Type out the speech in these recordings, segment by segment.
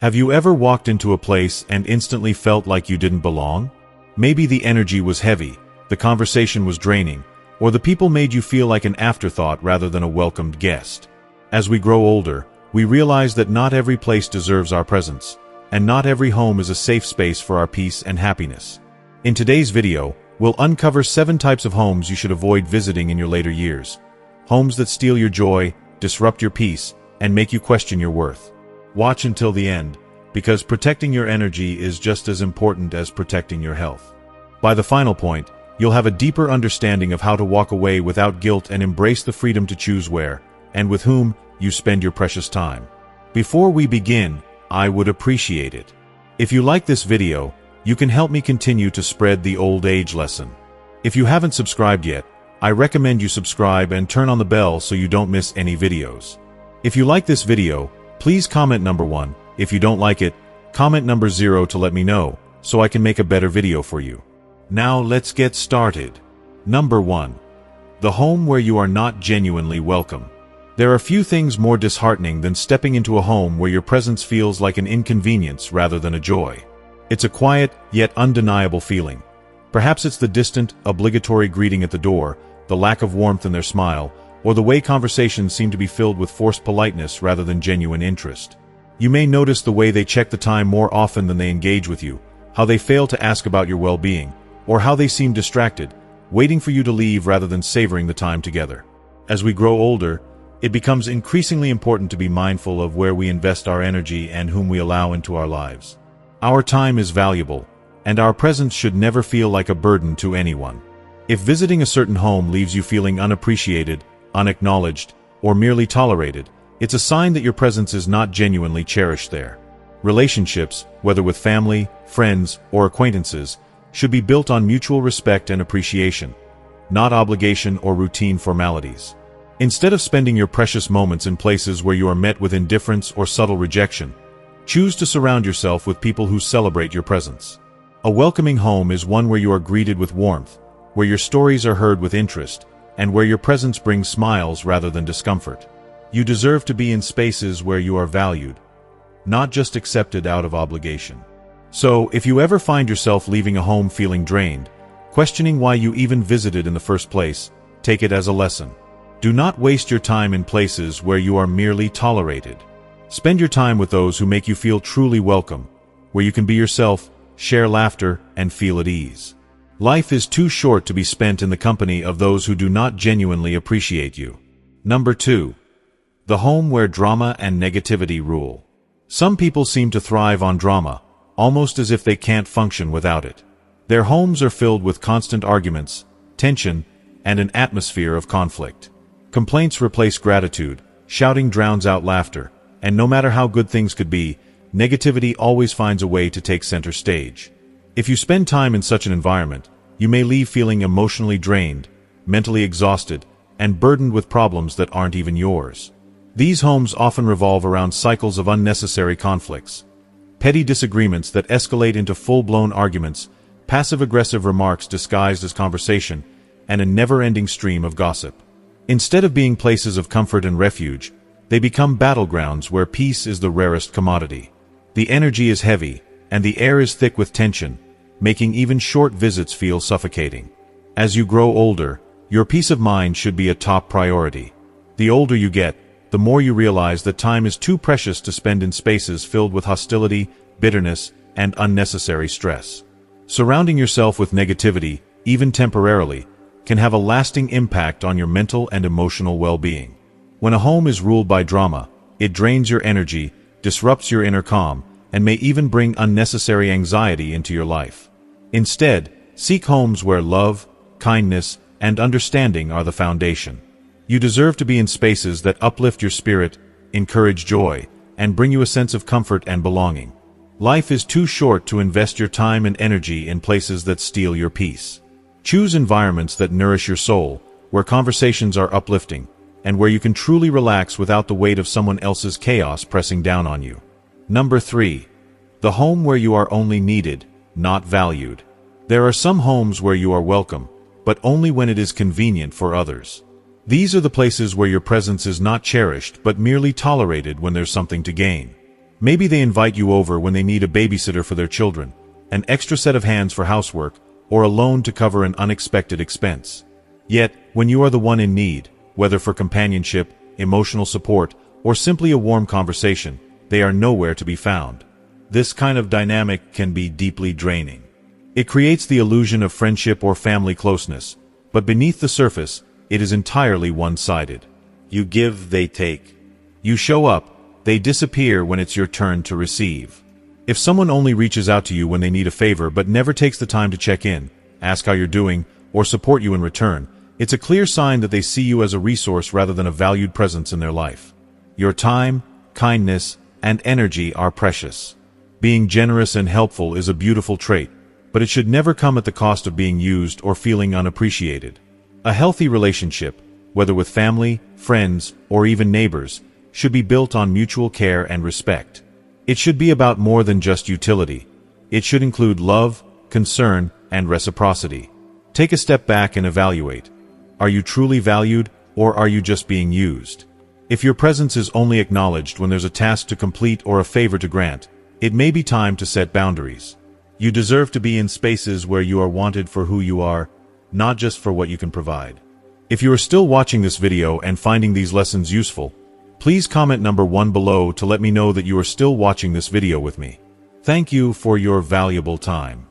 Have you ever walked into a place and instantly felt like you didn't belong? Maybe the energy was heavy, the conversation was draining, or the people made you feel like an afterthought rather than a welcomed guest. As we grow older, we realize that not every place deserves our presence, and not every home is a safe space for our peace and happiness. In today's video, we'll uncover 7 types of homes you should avoid visiting in your later years. Homes that steal your joy, disrupt your peace, and make you question your worth. Watch until the end, because protecting your energy is just as important as protecting your health. By the final point, you'll have a deeper understanding of how to walk away without guilt and embrace the freedom to choose where, and with whom, you spend your precious time. Before we begin, I would appreciate it if you like this video. You can help me continue to spread the old age lesson. If you haven't subscribed yet, I recommend you subscribe and turn on the bell so you don't miss any videos. If you like this video, please comment number 1. If you don't like it, comment number 0 to let me know, so I can make a better video for you. Now let's get started. Number 1. The home where you are not genuinely welcome. There are few things more disheartening than stepping into a home where your presence feels like an inconvenience rather than a joy. It's a quiet, yet undeniable feeling. Perhaps it's the distant, obligatory greeting at the door, the lack of warmth in their smile, or the way conversations seem to be filled with forced politeness rather than genuine interest. You may notice the way they check the time more often than they engage with you, how they fail to ask about your well-being, or how they seem distracted, waiting for you to leave rather than savoring the time together. As we grow older, it becomes increasingly important to be mindful of where we invest our energy and whom we allow into our lives. Our time is valuable, and our presence should never feel like a burden to anyone. If visiting a certain home leaves you feeling unappreciated, unacknowledged, or merely tolerated, it's a sign that your presence is not genuinely cherished there. Relationships, whether with family, friends, or acquaintances, should be built on mutual respect and appreciation, not obligation or routine formalities. Instead of spending your precious moments in places where you are met with indifference or subtle rejection, choose to surround yourself with people who celebrate your presence. A welcoming home is one where you are greeted with warmth, where your stories are heard with interest, and where your presence brings smiles rather than discomfort. You deserve to be in spaces where you are valued, not just accepted out of obligation. So, if you ever find yourself leaving a home feeling drained, questioning why you even visited in the first place, take it as a lesson. Do not waste your time in places where you are merely tolerated. Spend your time with those who make you feel truly welcome, where you can be yourself, share laughter, and feel at ease. Life is too short to be spent in the company of those who do not genuinely appreciate you. Number 2. The home where drama and negativity rule. Some people seem to thrive on drama, almost as if they can't function without it. Their homes are filled with constant arguments, tension, and an atmosphere of conflict. Complaints replace gratitude, shouting drowns out laughter, and no matter how good things could be, negativity always finds a way to take center stage. If you spend time in such an environment, you may leave feeling emotionally drained, mentally exhausted, and burdened with problems that aren't even yours. These homes often revolve around cycles of unnecessary conflicts, petty disagreements that escalate into full-blown arguments, passive-aggressive remarks disguised as conversation, and a never-ending stream of gossip. Instead of being places of comfort and refuge, they become battlegrounds where peace is the rarest commodity. The energy is heavy, and the air is thick with tension, making even short visits feel suffocating. As you grow older, your peace of mind should be a top priority. The older you get, the more you realize that time is too precious to spend in spaces filled with hostility, bitterness, and unnecessary stress. Surrounding yourself with negativity, even temporarily, can have a lasting impact on your mental and emotional well-being. When a home is ruled by drama, it drains your energy, disrupts your inner calm, and may even bring unnecessary anxiety into your life. Instead, seek homes where love, kindness, and understanding are the foundation. You deserve to be in spaces that uplift your spirit, encourage joy, and bring you a sense of comfort and belonging. Life is too short to invest your time and energy in places that steal your peace. Choose environments that nourish your soul, where conversations are uplifting, and where you can truly relax without the weight of someone else's chaos pressing down on you. Number 3. The home where you are only needed, not valued. There are some homes where you are welcome, but only when it is convenient for others. These are the places where your presence is not cherished but merely tolerated when there's something to gain. Maybe they invite you over when they need a babysitter for their children, an extra set of hands for housework, or a loan to cover an unexpected expense. Yet, when you are the one in need, whether for companionship, emotional support, or simply a warm conversation, they are nowhere to be found. This kind of dynamic can be deeply draining. It creates the illusion of friendship or family closeness, but beneath the surface, it is entirely one-sided. You give, they take. You show up, they disappear when it's your turn to receive. If someone only reaches out to you when they need a favor but never takes the time to check in, ask how you're doing, or support you in return, it's a clear sign that they see you as a resource rather than a valued presence in their life. Your time, kindness, and energy are precious. Being generous and helpful is a beautiful trait, but it should never come at the cost of being used or feeling unappreciated. A healthy relationship, whether with family, friends, or even neighbors, should be built on mutual care and respect. It should be about more than just utility. It should include love, concern, and reciprocity. Take a step back and evaluate. Are you truly valued, or are you just being used? If your presence is only acknowledged when there's a task to complete or a favor to grant, it may be time to set boundaries. You deserve to be in spaces where you are wanted for who you are, not just for what you can provide. If you are still watching this video and finding these lessons useful, please comment number 1 below to let me know that you are still watching this video with me. Thank you for your valuable time.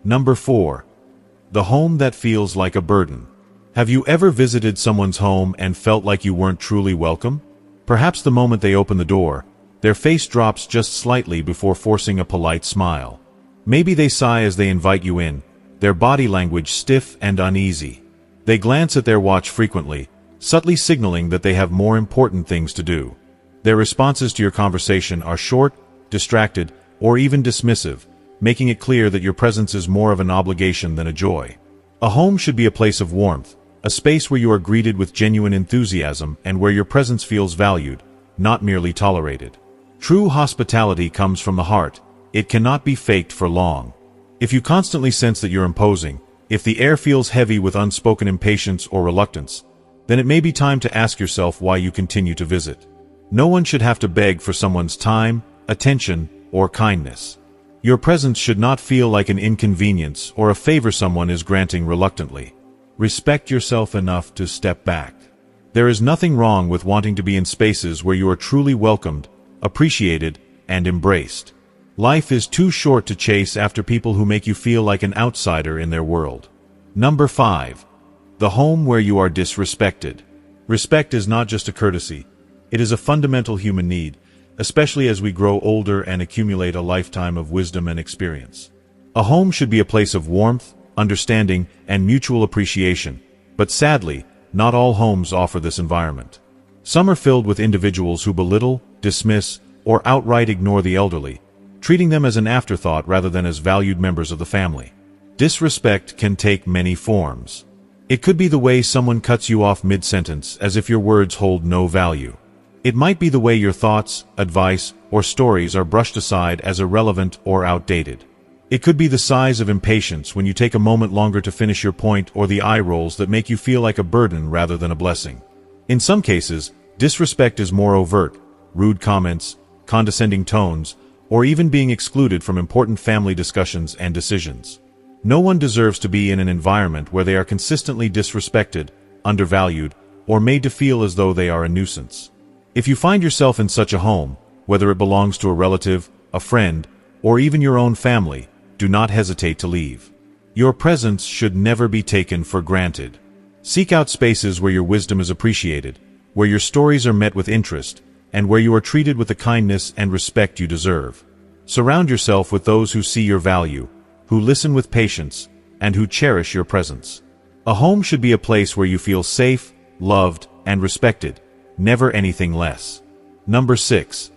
Number 4. The home that feels like a burden. Have you ever visited someone's home and felt like you weren't truly welcome? Perhaps the moment they open the door, their face drops just slightly before forcing a polite smile. Maybe they sigh as they invite you in, their body language stiff and uneasy. They glance at their watch frequently, subtly signaling that they have more important things to do. Their responses to your conversation are short, distracted, or even dismissive, making it clear that your presence is more of an obligation than a joy. A home should be a place of warmth, a space where you are greeted with genuine enthusiasm and where your presence feels valued, not merely tolerated. True hospitality comes from the heart. It cannot be faked for long. If you constantly sense that you're imposing, if the air feels heavy with unspoken impatience or reluctance, then it may be time to ask yourself why you continue to visit. No one should have to beg for someone's time, attention, or kindness. Your presence should not feel like an inconvenience or a favor someone is granting reluctantly. Respect yourself enough to step back. There is nothing wrong with wanting to be in spaces where you are truly welcomed, appreciated, and embraced. Life is too short to chase after people who make you feel like an outsider in their world. Number 5. The home where you are disrespected. Respect is not just a courtesy. It is a fundamental human need, especially as we grow older and accumulate a lifetime of wisdom and experience. A home should be a place of warmth, understanding, and mutual appreciation, but sadly, not all homes offer this environment. Some are filled with individuals who belittle, dismiss, or outright ignore the elderly, treating them as an afterthought rather than as valued members of the family. Disrespect can take many forms. It could be the way someone cuts you off mid-sentence as if your words hold no value. It might be the way your thoughts, advice, or stories are brushed aside as irrelevant or outdated. It could be the size of impatience when you take a moment longer to finish your point or the eye rolls that make you feel like a burden rather than a blessing. In some cases, disrespect is more overt, rude comments, condescending tones, or even being excluded from important family discussions and decisions. No one deserves to be in an environment where they are consistently disrespected, undervalued, or made to feel as though they are a nuisance. If you find yourself in such a home, whether it belongs to a relative, a friend, or even your own family, do not hesitate to leave. Your presence should never be taken for granted. Seek out spaces where your wisdom is appreciated, where your stories are met with interest, and where you are treated with the kindness and respect you deserve. Surround yourself with those who see your value, who listen with patience, and who cherish your presence. A home should be a place where you feel safe, loved, and respected, never anything less. Number 6.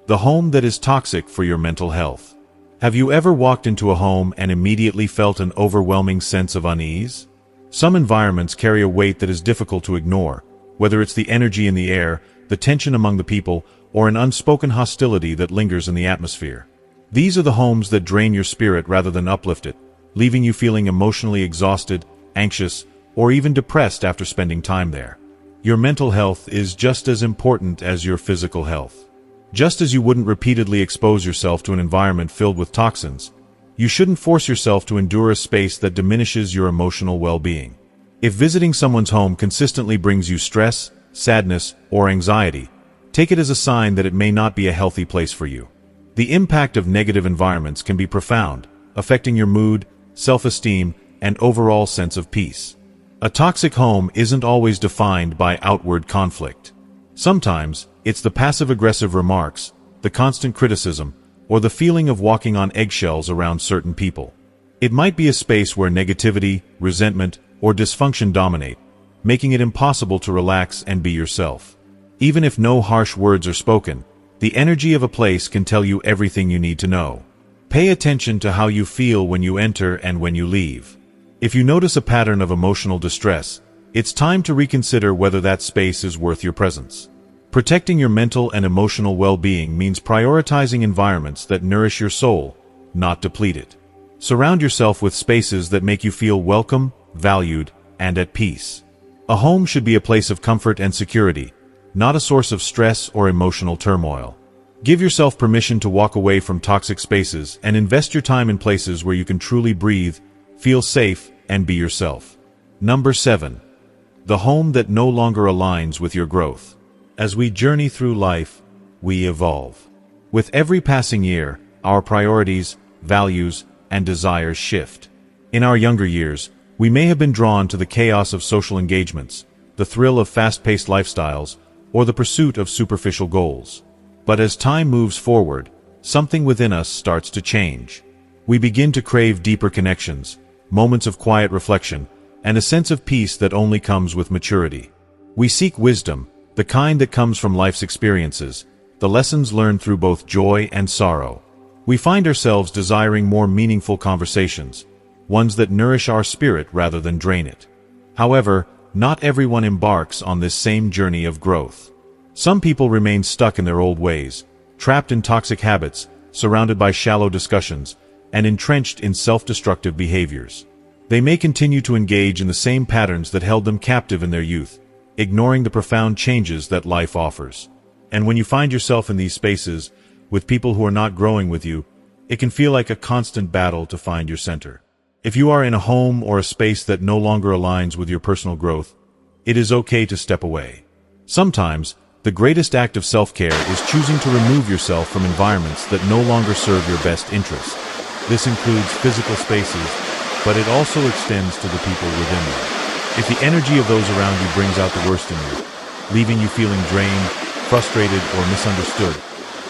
The home that is toxic for your mental health. Have you ever walked into a home and immediately felt an overwhelming sense of unease? Some environments carry a weight that is difficult to ignore, whether it's the energy in the air, the tension among the people, or an unspoken hostility that lingers in the atmosphere. These are the homes that drain your spirit rather than uplift it, leaving you feeling emotionally exhausted, anxious, or even depressed after spending time there. Your mental health is just as important as your physical health. Just as you wouldn't repeatedly expose yourself to an environment filled with toxins, you shouldn't force yourself to endure a space that diminishes your emotional well-being. If visiting someone's home consistently brings you stress, sadness, or anxiety, take it as a sign that it may not be a healthy place for you. The impact of negative environments can be profound, affecting your mood, self-esteem, and overall sense of peace. A toxic home isn't always defined by outward conflict. Sometimes, it's the passive-aggressive remarks, the constant criticism, or the feeling of walking on eggshells around certain people. It might be a space where negativity, resentment, or dysfunction dominate, making it impossible to relax and be yourself. Even if no harsh words are spoken, the energy of a place can tell you everything you need to know. Pay attention to how you feel when you enter and when you leave. If you notice a pattern of emotional distress, it's time to reconsider whether that space is worth your presence. Protecting your mental and emotional well-being means prioritizing environments that nourish your soul, not deplete it. Surround yourself with spaces that make you feel welcome, valued, and at peace. A home should be a place of comfort and security, not a source of stress or emotional turmoil. Give yourself permission to walk away from toxic spaces and invest your time in places where you can truly breathe, feel safe, and be yourself. Number 7. The home that no longer aligns with your growth. As we journey through life, we evolve. With every passing year, our priorities, values, and desires shift. In our younger years, we may have been drawn to the chaos of social engagements, the thrill of fast-paced lifestyles, or the pursuit of superficial goals. But as time moves forward, something within us starts to change. We begin to crave deeper connections, moments of quiet reflection, and a sense of peace that only comes with maturity. We seek wisdom, the kind that comes from life's experiences, the lessons learned through both joy and sorrow. We find ourselves desiring more meaningful conversations, ones that nourish our spirit rather than drain it. However, not everyone embarks on this same journey of growth. Some people remain stuck in their old ways, trapped in toxic habits, surrounded by shallow discussions, and entrenched in self-destructive behaviors. They may continue to engage in the same patterns that held them captive in their youth, ignoring the profound changes that life offers. And when you find yourself in these spaces, with people who are not growing with you, it can feel like a constant battle to find your center. If you are in a home or a space that no longer aligns with your personal growth, it is okay to step away. Sometimes, the greatest act of self-care is choosing to remove yourself from environments that no longer serve your best interests. This includes physical spaces, but it also extends to the people within them. If the energy of those around you brings out the worst in you, leaving you feeling drained, frustrated, or misunderstood,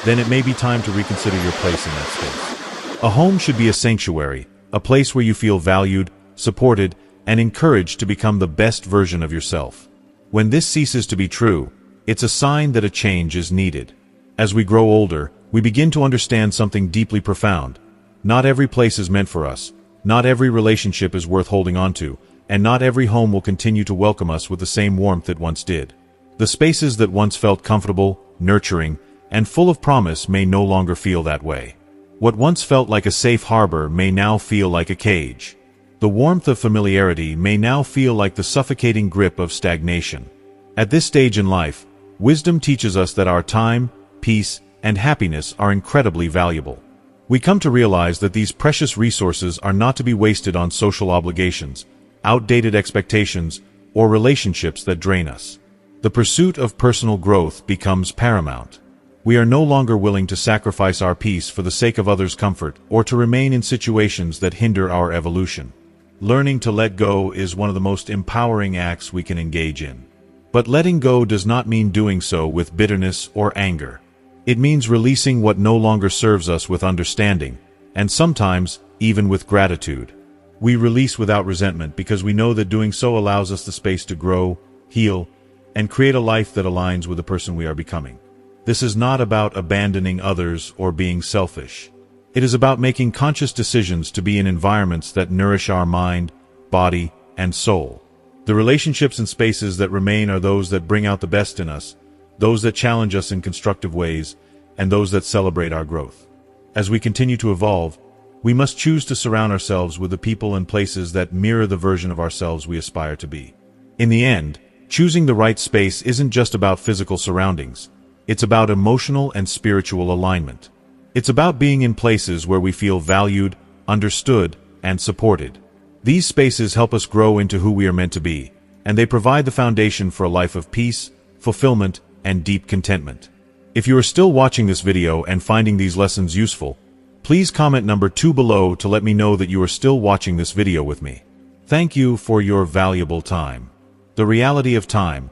then it may be time to reconsider your place in that space. A home should be a sanctuary, a place where you feel valued, supported, and encouraged to become the best version of yourself. When this ceases to be true, it's a sign that a change is needed. As we grow older, we begin to understand something deeply profound. Not every place is meant for us, not every relationship is worth holding on to, and not every home will continue to welcome us with the same warmth it once did. The spaces that once felt comfortable, nurturing, and full of promise may no longer feel that way. What once felt like a safe harbor may now feel like a cage. The warmth of familiarity may now feel like the suffocating grip of stagnation. At this stage in life, wisdom teaches us that our time, peace, and happiness are incredibly valuable. We come to realize that these precious resources are not to be wasted on social obligations, outdated expectations, or relationships that drain us. The pursuit of personal growth becomes paramount. We are no longer willing to sacrifice our peace for the sake of others' comfort or to remain in situations that hinder our evolution. Learning to let go is one of the most empowering acts we can engage in. But letting go does not mean doing so with bitterness or anger. It means releasing what no longer serves us with understanding, and sometimes even with gratitude. We release without resentment because we know that doing so allows us the space to grow, heal, and create a life that aligns with the person we are becoming. This is not about abandoning others or being selfish. It is about making conscious decisions to be in environments that nourish our mind, body, and soul. The relationships and spaces that remain are those that bring out the best in us, those that challenge us in constructive ways, and those that celebrate our growth. As we continue to evolve, we must choose to surround ourselves with the people and places that mirror the version of ourselves we aspire to be. In the end, choosing the right space isn't just about physical surroundings. It's about emotional and spiritual alignment. It's about being in places where we feel valued, understood, and supported. These spaces help us grow into who we are meant to be, and they provide the foundation for a life of peace, fulfillment, and deep contentment. If you are still watching this video and finding these lessons useful, please comment number 2 below to let me know that you are still watching this video with me. Thank you for your valuable time. The reality of time,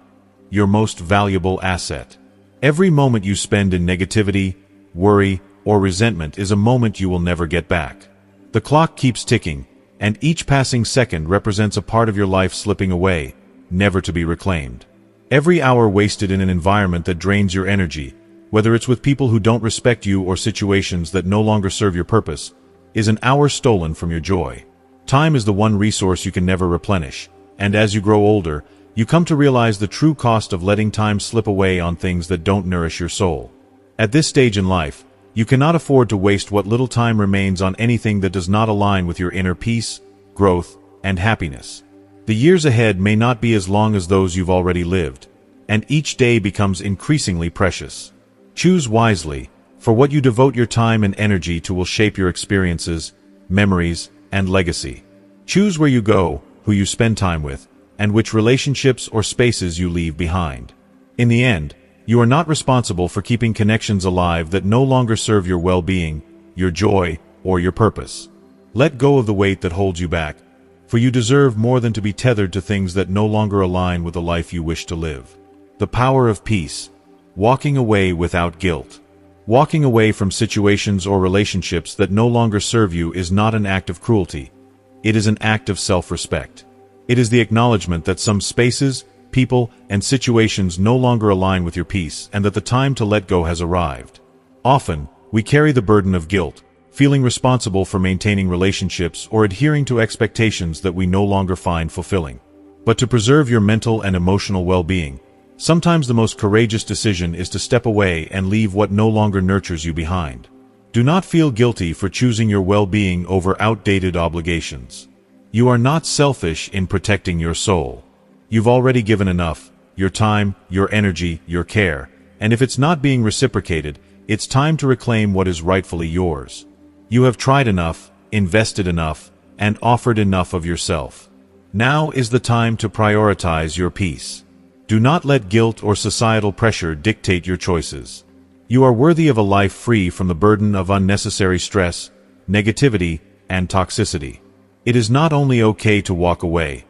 your most valuable asset. Every moment you spend in negativity, worry, or resentment is a moment you will never get back. The clock keeps ticking, and each passing second represents a part of your life slipping away, never to be reclaimed. Every hour wasted in an environment that drains your energy, whether it's with people who don't respect you or situations that no longer serve your purpose, is an hour stolen from your joy. Time is the one resource you can never replenish, and as you grow older, you come to realize the true cost of letting time slip away on things that don't nourish your soul. At this stage in life, you cannot afford to waste what little time remains on anything that does not align with your inner peace, growth, and happiness. The years ahead may not be as long as those you've already lived, and each day becomes increasingly precious. Choose wisely, for what you devote your time and energy to will shape your experiences, memories, and legacy. Choose where you go, who you spend time with, and which relationships or spaces you leave behind. In the end, you are not responsible for keeping connections alive that no longer serve your well-being, your joy, or your purpose. Let go of the weight that holds you back, for you deserve more than to be tethered to things that no longer align with the life you wish to live. The power of peace. Walking away without guilt. Walking away from situations or relationships that no longer serve you is not an act of cruelty. It is an act of self-respect. It is the acknowledgement that some spaces, people, and situations no longer align with your peace and that the time to let go has arrived. Often, we carry the burden of guilt, feeling responsible for maintaining relationships or adhering to expectations that we no longer find fulfilling. But to preserve your mental and emotional well-being, sometimes the most courageous decision is to step away and leave what no longer nurtures you behind. Do not feel guilty for choosing your well-being over outdated obligations. You are not selfish in protecting your soul. You've already given enough, your time, your energy, your care, and if it's not being reciprocated, it's time to reclaim what is rightfully yours. You have tried enough, invested enough, and offered enough of yourself. Now is the time to prioritize your peace. Do not let guilt or societal pressure dictate your choices. You are worthy of a life free from the burden of unnecessary stress, negativity, and toxicity. It is not only okay to walk away.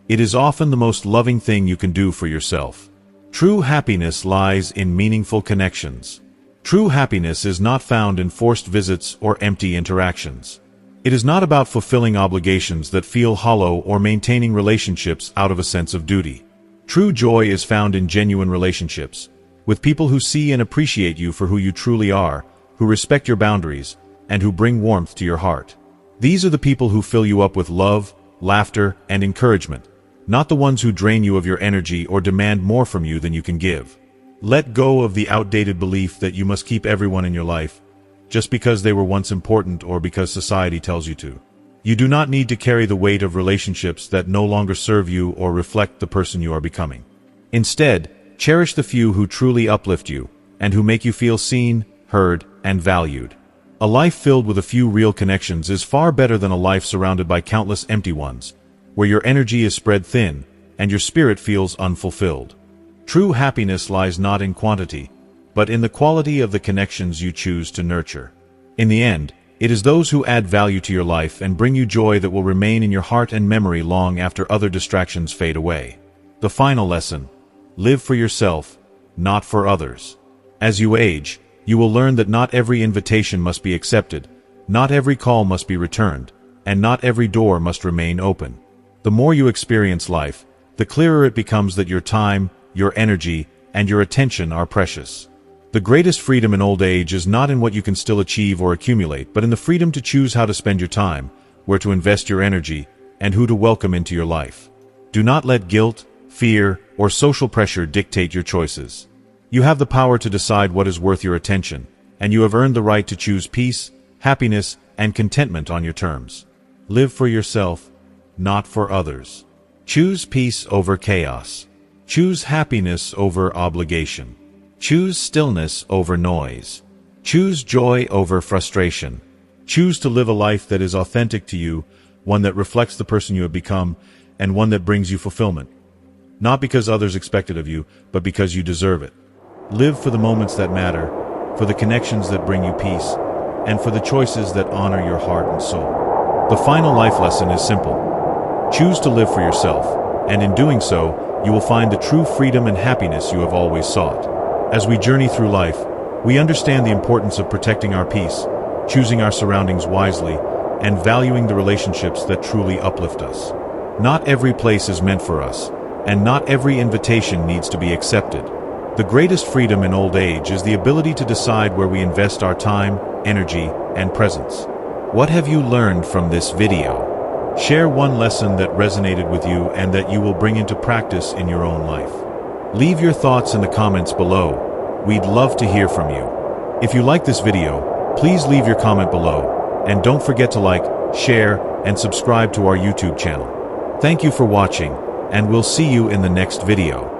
It is often the most loving thing you can do for yourself. True happiness lies in meaningful connections. True happiness is not found in forced visits or empty interactions. It is not about fulfilling obligations that feel hollow or maintaining relationships out of a sense of duty. True joy is found in genuine relationships, with people who see and appreciate you for who you truly are, who respect your boundaries, and who bring warmth to your heart. These are the people who fill you up with love, laughter, and encouragement, not the ones who drain you of your energy or demand more from you than you can give. Let go of the outdated belief that you must keep everyone in your life, just because they were once important or because society tells you to. You do not need to carry the weight of relationships that no longer serve you or reflect the person you are becoming. Instead, cherish the few who truly uplift you, and who make you feel seen, heard, and valued. A life filled with a few real connections is far better than a life surrounded by countless empty ones, where your energy is spread thin, and your spirit feels unfulfilled. True happiness lies not in quantity, but in the quality of the connections you choose to nurture. In the end, it is those who add value to your life and bring you joy that will remain in your heart and memory long after other distractions fade away. The final lesson: live for yourself, not for others. As you age, you will learn that not every invitation must be accepted, not every call must be returned, and not every door must remain open. The more you experience life, the clearer it becomes that your time, your energy, and your attention are precious. The greatest freedom in old age is not in what you can still achieve or accumulate, but in the freedom to choose how to spend your time, where to invest your energy, and who to welcome into your life. Do not let guilt, fear, or social pressure dictate your choices. You have the power to decide what is worth your attention, and you have earned the right to choose peace, happiness, and contentment on your terms. Live for yourself, not for others. Choose peace over chaos. Choose happiness over obligation. Choose stillness over noise. Choose joy over frustration. Choose to live a life that is authentic to you, one that reflects the person you have become, and one that brings you fulfillment. Not because others expect it of you, but because you deserve it. Live for the moments that matter, for the connections that bring you peace, and for the choices that honor your heart and soul. The final life lesson is simple. Choose to live for yourself, and in doing so, you will find the true freedom and happiness you have always sought. As we journey through life, we understand the importance of protecting our peace, choosing our surroundings wisely, and valuing the relationships that truly uplift us. Not every place is meant for us, and not every invitation needs to be accepted. The greatest freedom in old age is the ability to decide where we invest our time, energy, and presence. What have you learned from this video? Share one lesson that resonated with you and that you will bring into practice in your own life. Leave your thoughts in the comments below. We'd love to hear from you. If you like this video, please leave your comment below, and don't forget to like, share, and subscribe to our YouTube channel. Thank you for watching, and we'll see you in the next video.